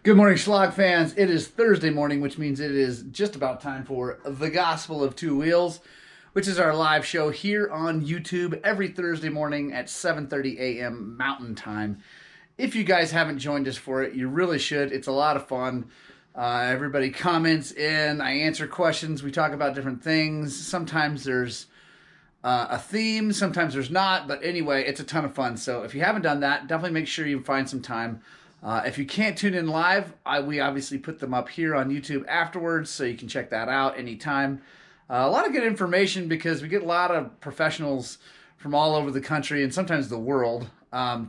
Good morning, Shlog fans. It is Thursday morning, which means it is just about time for The Gospel of Two Wheels, which is our live show here on YouTube every Thursday morning at 7:30 a.m. Mountain Time. If you guys haven't joined us for it, you really should. It's a lot of fun. Everybody comments in. I answer questions. We talk about different things. Sometimes there's a theme, sometimes there's not. But anyway, it's a ton of fun. So if you haven't done that, definitely make sure you find some time. If you can't tune in live, we obviously put them up here on YouTube afterwards, so you can check that out anytime. A lot of good information because we get a lot of professionals from all over the country and sometimes the world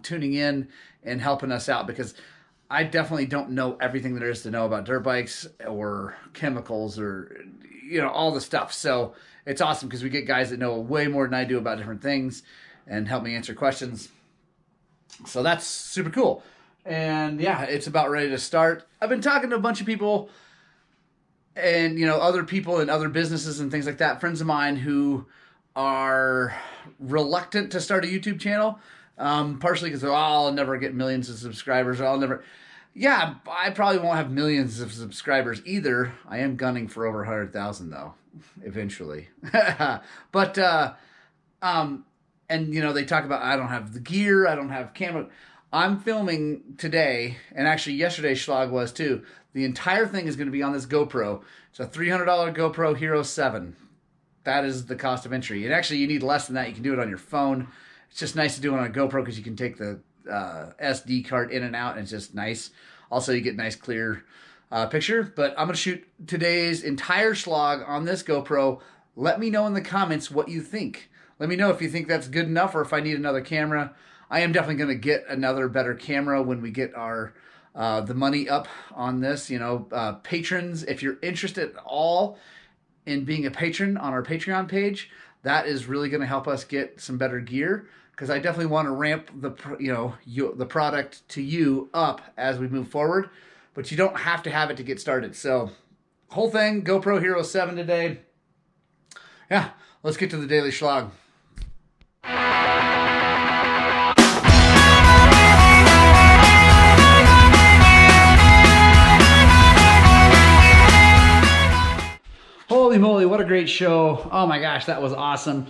tuning in and helping us out, because I definitely don't know everything there is to know about dirt bikes or chemicals or all the stuff. So it's awesome because we get guys that know way more than I do about different things and help me answer questions. So that's super cool. And yeah, it's about ready to start. I've been talking to a bunch of people and, other people in other businesses and things like that, friends of mine who are reluctant to start a YouTube channel, partially because I'll never get millions of subscribers. Yeah, I probably won't have millions of subscribers either. I am gunning for over 100,000 though, eventually. But, and they talk about, I don't have the gear, I don't have camera. I'm filming today, and actually yesterday Shlog was too. The entire thing is going to be on this GoPro. It's a $300 GoPro Hero 7. That is the cost of entry. And actually, you need less than that. You can do it on your phone. It's just nice to do it on a GoPro because you can take the SD card in and out, and it's just nice. Also, you get nice clear picture. But I'm going to shoot today's entire Shlog on this GoPro. Let me know in the comments what you think. Let me know if you think that's good enough or if I need another camera. I am definitely going to get another better camera when we get our the money up on this. Patrons, if you're interested at all in being a patron on our Patreon page, that is really going to help us get some better gear, because I definitely want to ramp the product to you up as we move forward. But you don't have to have it to get started. So, whole thing, GoPro Hero 7 today. Yeah, let's get to the Daily Shlog. Holy moly, what a great show. Oh my gosh, that was awesome.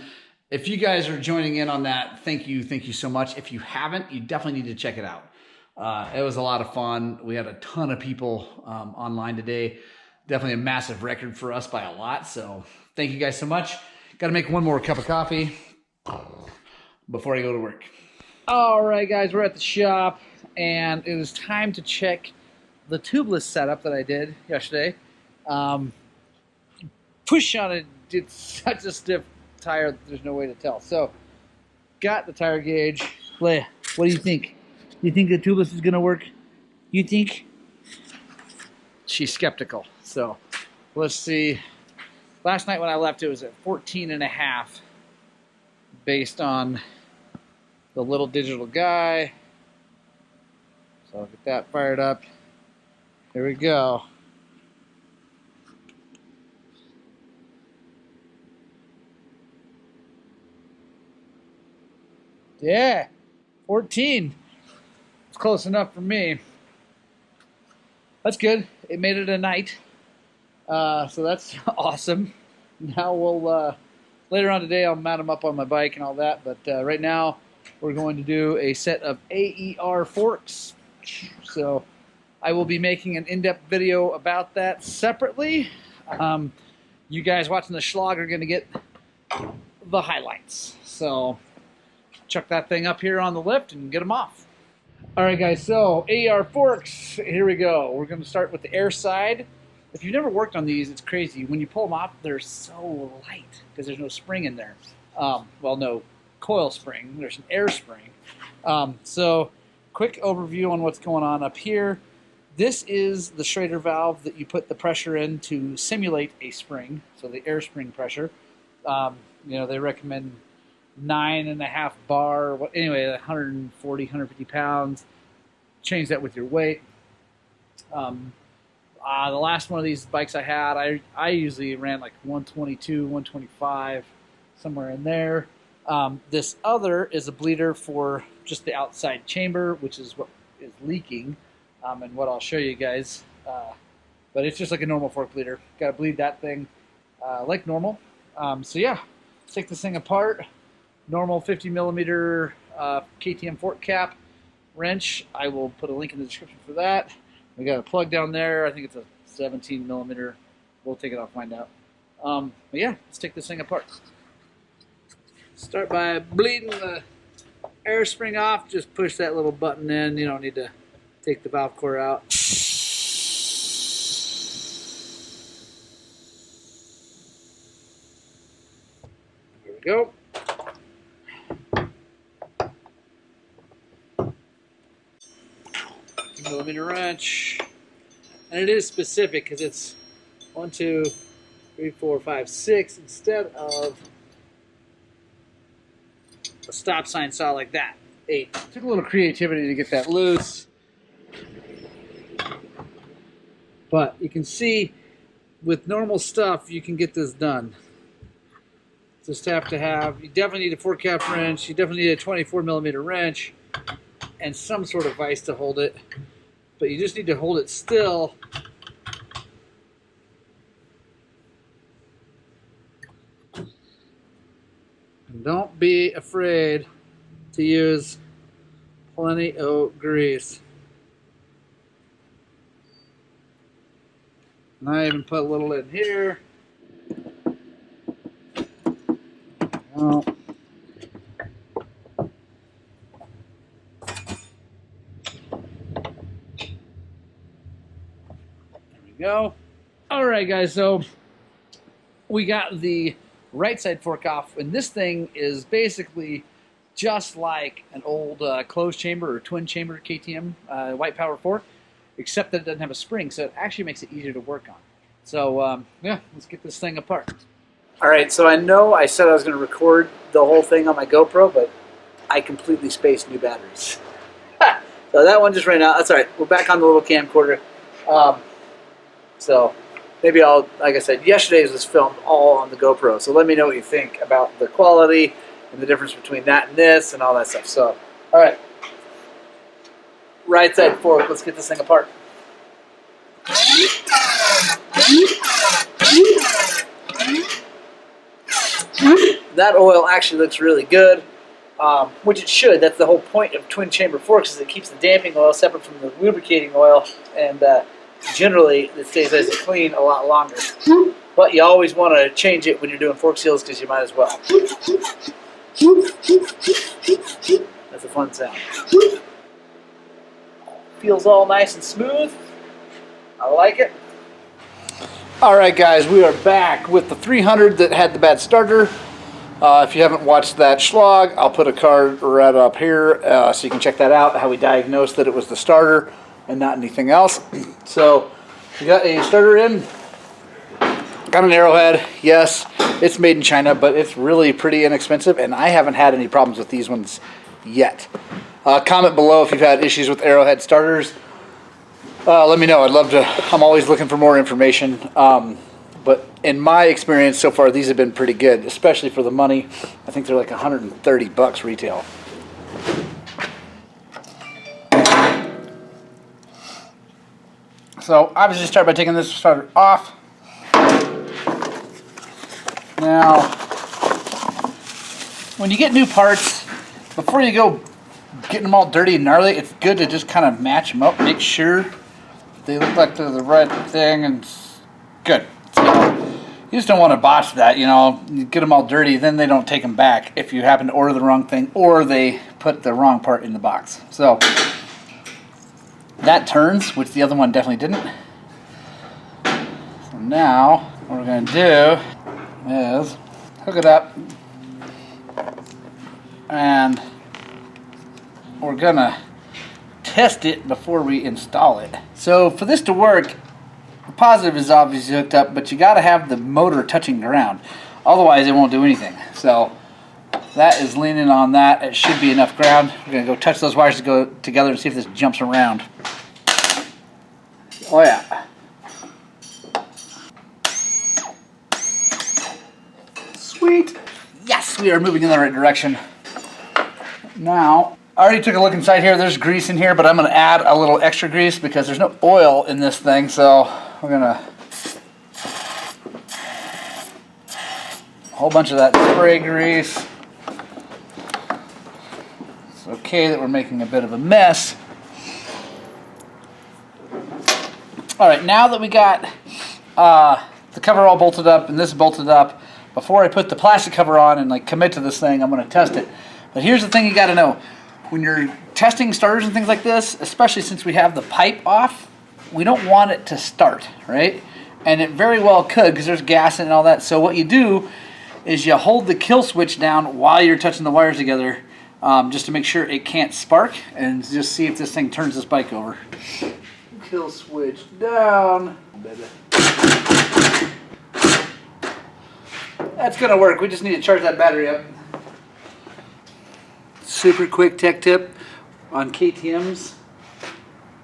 If you guys are joining in on that, thank you so much. If you haven't, you definitely need to check it out. It was a lot of fun. We had a ton of people online today. Definitely a massive record for us by a lot. So thank you guys so much. Got to make one more cup of coffee before I go to work. All right, guys, we're at the shop, and it is time to check the tubeless setup that I did yesterday. Push on it, it's such a stiff tire that there's no way to tell. So, got the tire gauge. Leia, what do you think? You think the tubeless is going to work? You think? She's skeptical. So, let's see. Last night when I left, it was at 14.5 based on the little digital guy. So, I'll get that fired up. Here we go. Yeah, 14. It's close enough for me. That's good. It made it a night. So that's awesome. Now we'll, later on today, I'll mount them up on my bike and all that. But right now, we're going to do a set of AER Forks. So I will be making an in-depth video about that separately. You guys watching the Shlog are going to get the highlights. So chuck that thing up here on the lift and get them off. All right, guys, so AER Forks, here we go. We're going to start with the air side. If you've never worked on these, it's crazy. When you pull them off, they're so light because there's no spring in there. Well, no coil spring. There's an air spring. So quick overview on what's going on up here. This is the Schrader valve that you put the pressure in to simulate a spring, so the air spring pressure. They recommend 9.5 bar, anyway, 140, 150 pounds. Change that with your weight. The last one of these bikes I had, I usually ran like 122, 125, somewhere in there. This other is a bleeder for just the outside chamber, which is what is leaking. and what I'll show you guys. But it's just like a normal fork bleeder. Got to bleed that thing like normal. So yeah, let's take this thing apart. Normal 50 millimeter KTM fork cap wrench. I will put a link in the description for that. We got a plug down there. I think it's a 17 millimeter. We'll take it off, find out. But yeah, let's take this thing apart. Start by bleeding the air spring off. Just push that little button in. You don't need to take the valve core out. There we go. Millimeter wrench, and it is specific because it's 1, 2, 3, 4, 5, 6 instead of a stop sign saw like that. 8. Took a little creativity to get that loose, but you can see with normal stuff you can get this done. Just have to have, you definitely need a fork cap wrench, you definitely need a 24 millimeter wrench and some sort of vise to hold it. But you just need to hold it still. And don't be afraid to use plenty of grease. And I even put a little in here. Well, go. All right, guys, so we got the right side fork off, and this thing is basically just like an old closed chamber or twin chamber KTM white power fork, except that it doesn't have a spring, so it actually makes it easier to work on. So yeah, let's get this thing apart. All right, so I know I said I was going to record the whole thing on my GoPro, but I completely spaced new batteries. So that one just ran out. That's all right. We're back on the little camcorder. So maybe I'll, like I said, yesterday's was filmed all on the GoPro. So let me know what you think about the quality and the difference between that and this and all that stuff. So, all right. Right side fork, let's get this thing apart. That oil actually looks really good, which it should. That's the whole point of twin chamber forks, is it keeps the damping oil separate from the lubricating oil, and generally it stays nice and clean a lot longer. But you always want to change it when you're doing fork seals because you might as well. That's a fun sound. Feels all nice and smooth. I like it. Alright guys, we are back with the 300 that had the bad starter. If you haven't watched that Shlog, I'll put a card right up here so you can check that out, how we diagnosed that it was the starter and not anything else. So we got a starter in, got an arrowhead. Yes, it's made in China, but it's really pretty inexpensive, and I haven't had any problems with these ones yet. Comment below if you've had issues with arrowhead starters. Let me know. I'd love to. I'm always looking for more information. But in my experience so far, these have been pretty good, especially for the money. I think they're like 130 bucks retail. So obviously start by taking this starter off. Now, when you get new parts, before you go getting them all dirty and gnarly, it's good to just kind of match them up, make sure they look like they're the right thing, and good. You just don't want to botch that, you know. You get them all dirty, then they don't take them back if you happen to order the wrong thing or they put the wrong part in the box. So that turns, which the other one definitely didn't. So now what we're going to do is hook it up, and we're going to test it before we install it. So for this to work, the positive is obviously hooked up, but you got to have the motor touching ground. Otherwise, it won't do anything. So that is leaning on that. It should be enough ground. We're going to go touch those wires to go together and see if this jumps around. Oh yeah. Sweet. Yes, we are moving in the right direction. Now, I already took a look inside here. There's grease in here, but I'm going to add a little extra grease because there's no oil in this thing. So we're going to a whole bunch of that spray grease. It's okay that we're making a bit of a mess. All right, now that we got the cover all bolted up and this bolted up, before I put the plastic cover on and like commit to this thing, I'm going to test it. But here's the thing you got to know. When you're testing starters and things like this, especially since we have the pipe off, we don't want it to start, right? And it very well could because there's gas in it and all that. So what you do is you hold the kill switch down while you're touching the wires together, just to make sure it can't spark, and just see if this thing turns this bike over. Kill switch down. That's gonna work. We just need to charge that battery up. Super quick tech tip on KTMs,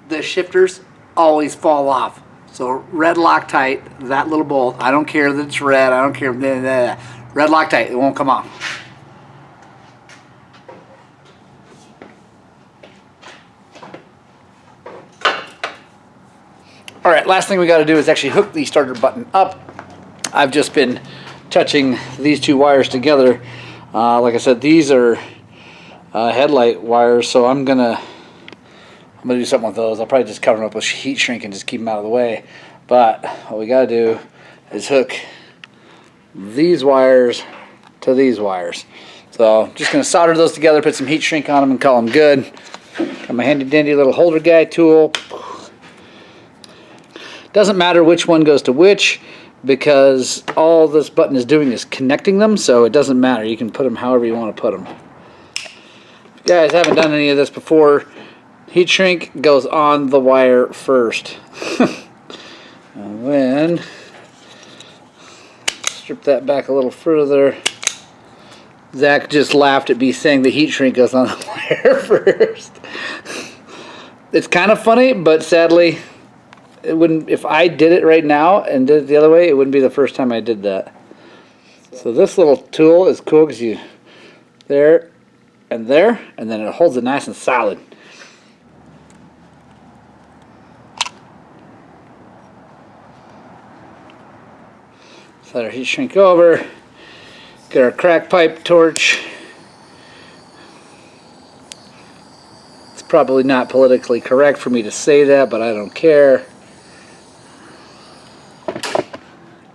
the shifters always fall off. So red Loctite, that little bolt, I don't care that it's red, I don't care, red Loctite, it won't come off. All right, last thing we gotta do is actually hook the starter button up. I've just been touching these two wires together. Like I said, these are headlight wires, so I'm gonna do something with those. I'll probably just cover them up with heat shrink and just keep them out of the way. But what we gotta do is hook these wires to these wires. So I'm just gonna solder those together, put some heat shrink on them, and call them good. Got my handy dandy little holder guy tool. Doesn't matter which one goes to which, because all this button is doing is connecting them, so it doesn't matter. You can put them however you want to put them. If you guys haven't done any of this before, heat shrink goes on the wire first. And then strip that back a little further. Zach just laughed at me saying the heat shrink goes on the wire first. It's kind of funny, but sadly, it wouldn't. If I did it right now and did it the other way, it wouldn't be the first time I did that. So this little tool is cool because you there, and then it holds it nice and solid. Let our heat shrink over. Get our crack pipe torch. It's probably not politically correct for me to say that, but I don't care.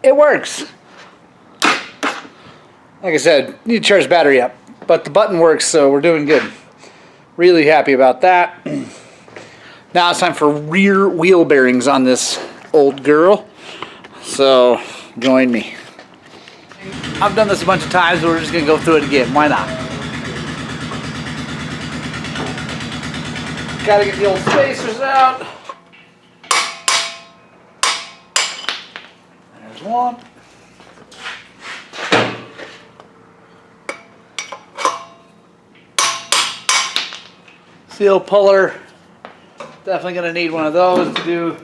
It works. Like I said, need to charge the battery up, but the button works, so we're doing good. Really happy about that. Now it's time for rear wheel bearings on this old girl. So join me. I've done this a bunch of times, but we're just gonna go through it again. Why not? Gotta get the old spacers out. There's one. Seal puller. Definitely gonna need one of those to do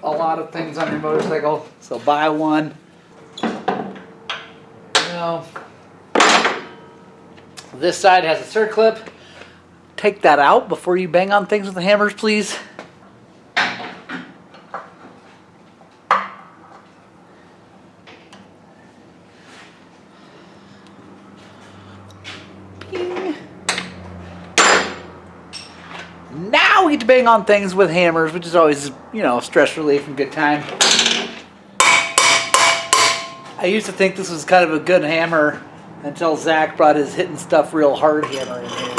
a lot of things on your motorcycle, so buy one. Now, this side has a circlip. Take that out before you bang on things with the hammers, please. Bing. Now we get to bang on things with hammers, which is always, you know, stress relief and good time. I used to think this was kind of a good hammer until Zach brought his hitting stuff real hard hammer in here.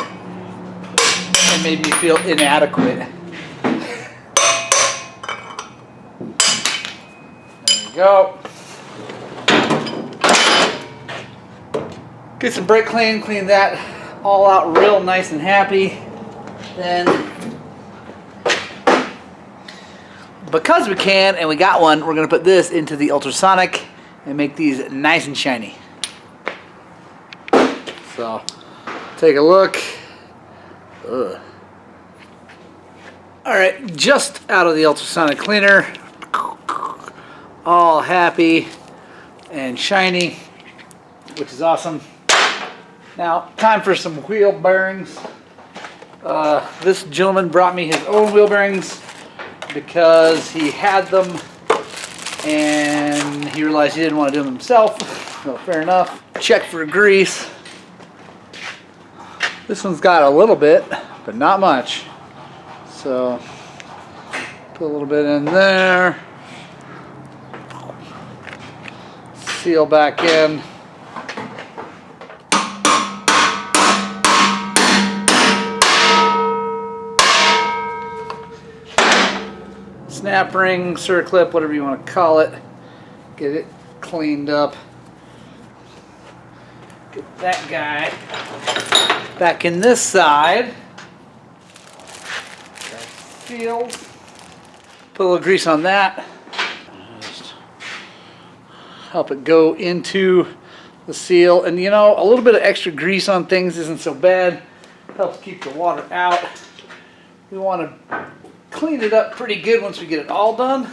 It made me feel inadequate. There we go. Get some brake clean, clean that all out real nice and happy. Then, because we can and we got one, we're going to put this into the ultrasonic and make these nice and shiny. So, take a look. Ugh. Alright, just out of the ultrasonic cleaner. All happy and shiny, which is awesome. Now, time for some wheel bearings. This gentleman brought me his own wheel bearings because he had them and he realized he didn't want to do them himself. So fair enough. Check for grease. This one's got a little bit, but not much. So put a little bit in there. Seal back in. Snap ring, circlip, whatever you want to call it. Get it cleaned up. Get that guy back in this side. Seals. Put a little grease on that. Just help it go into the seal. And you know, a little bit of extra grease on things isn't so bad. Helps keep the water out. We want to clean it up pretty good once we get it all done,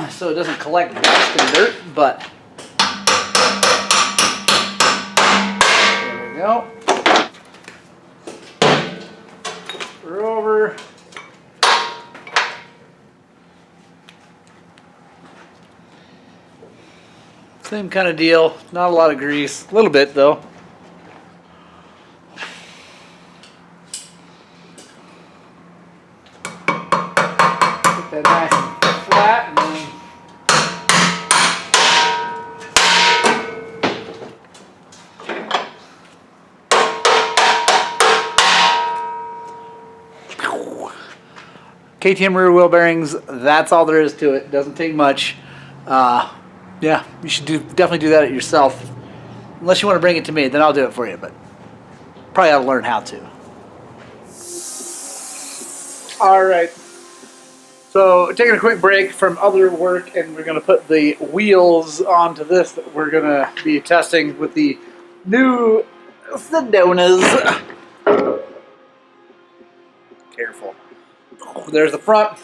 so it doesn't collect dust and dirt, but there we go. We're over. Same kind of deal, not a lot of grease, a little bit though. That nice and flat, and then KTM rear wheel bearings, that's all there is to it. Doesn't take much. Yeah, you should definitely do that yourself. Unless you want to bring it to me, then I'll do it for you, but probably ought to learn how to. Alright. So, taking a quick break from other work, and we're going to put the wheels onto this that we're going to be testing with the new Sedonas. Careful. There's the front.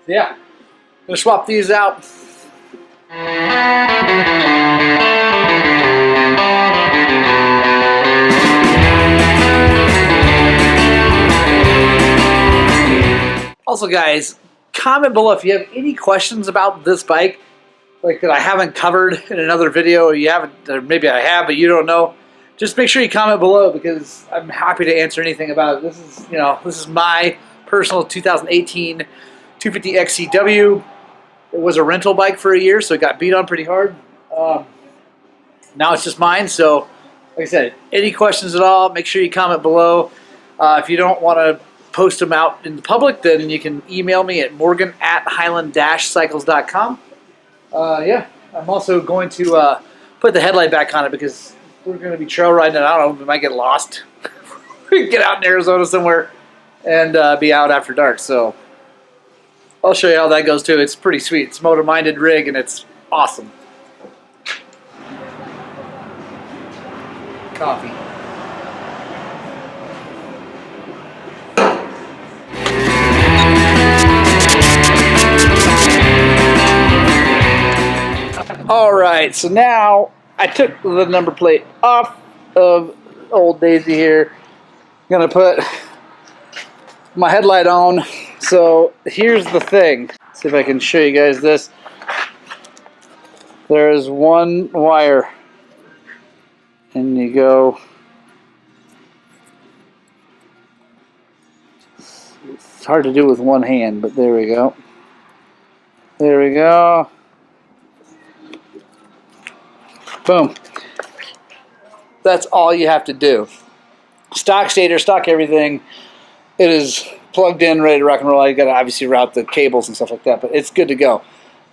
Yeah. I'm going to swap these out. Also, guys, comment below if you have any questions about this bike, like that I haven't covered in another video, or you haven't, or maybe I have, but you don't know. Just make sure you comment below because I'm happy to answer anything about it. This is, you know, this is my personal 2018 250 XCW. It was a rental bike for a year, so it got beat on pretty hard. Now it's just mine. So, like I said, any questions at all, make sure you comment below. If you don't want to post them out in the public, then you can email me at morgan@highland-cycles.com. Yeah, I'm also going to put the headlight back on it because we're going to be trail riding it. I don't know, we might get lost. We can get out in Arizona somewhere and be out after dark. So I'll show you how that goes too. It's pretty sweet. It's a motor-minded rig and it's awesome. Coffee. Alright, so now I took the number plate off of old Daisy here. I'm going to put my headlight on. So here's the thing. Let's see if I can show you guys this. There is one wire. And you go. It's hard to do with one hand, but there we go. There we go. Boom. That's all you have to do. Stock stator, stock everything. It is plugged in, ready to rock and roll. You got to obviously route the cables and stuff like that, but it's good to go.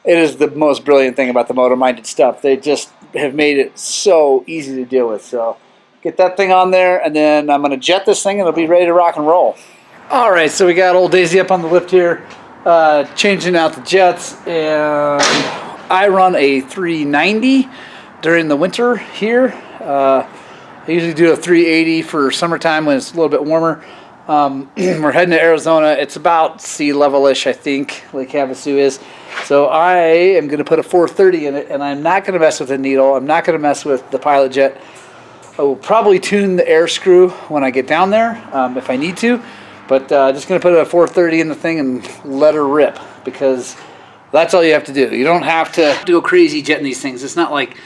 It is the most brilliant thing about the motor-minded stuff. They just have made it so easy to deal with. So get that thing on there, and then I'm going to jet this thing, and it'll be ready to rock and roll. All right, so we got old Daisy up on the lift here, changing out the jets, and I run a 390 during the winter here. I usually do a 380 for summertime when it's a little bit warmer. We're heading to Arizona. It's about sea level-ish, I think, Lake Havasu is. So I am going to put a 430 in it, and I'm not going to mess with the needle. I'm not going to mess with the pilot jet. I will probably tune the air screw when I get down there if I need to. But just going to put a 430 in the thing and let her rip, because that's all you have to do. You don't have to go crazy jetting these things. It's not like,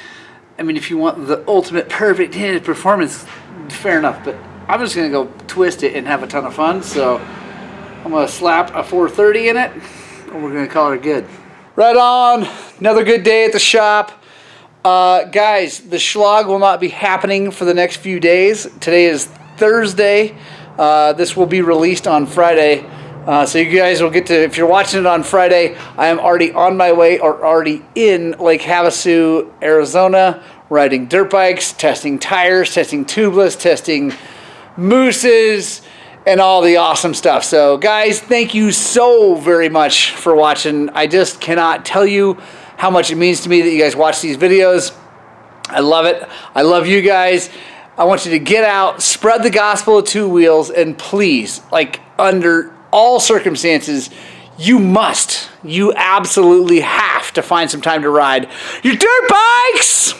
I mean, if you want the ultimate perfect performance, fair enough. But I'm just going to go twist it and have a ton of fun. So I'm going to slap a 430 in it, and we're going to call her good. Right on. Another good day at the shop. Guys, the Shlog will not be happening for the next few days. Today is Thursday. This will be released on Friday. So you guys will get to, if you're watching it on Friday, I am already on my way or already in Lake Havasu, Arizona, riding dirt bikes, testing tires, testing tubeless, testing mooses, and all the awesome stuff. So guys, thank you so very much for watching. I just cannot tell you how much it means to me that you guys watch these videos. I love it. I love you guys. I want you to get out, spread the gospel of two wheels, and please, like, under all circumstances, you absolutely have to find some time to ride your dirt bikes!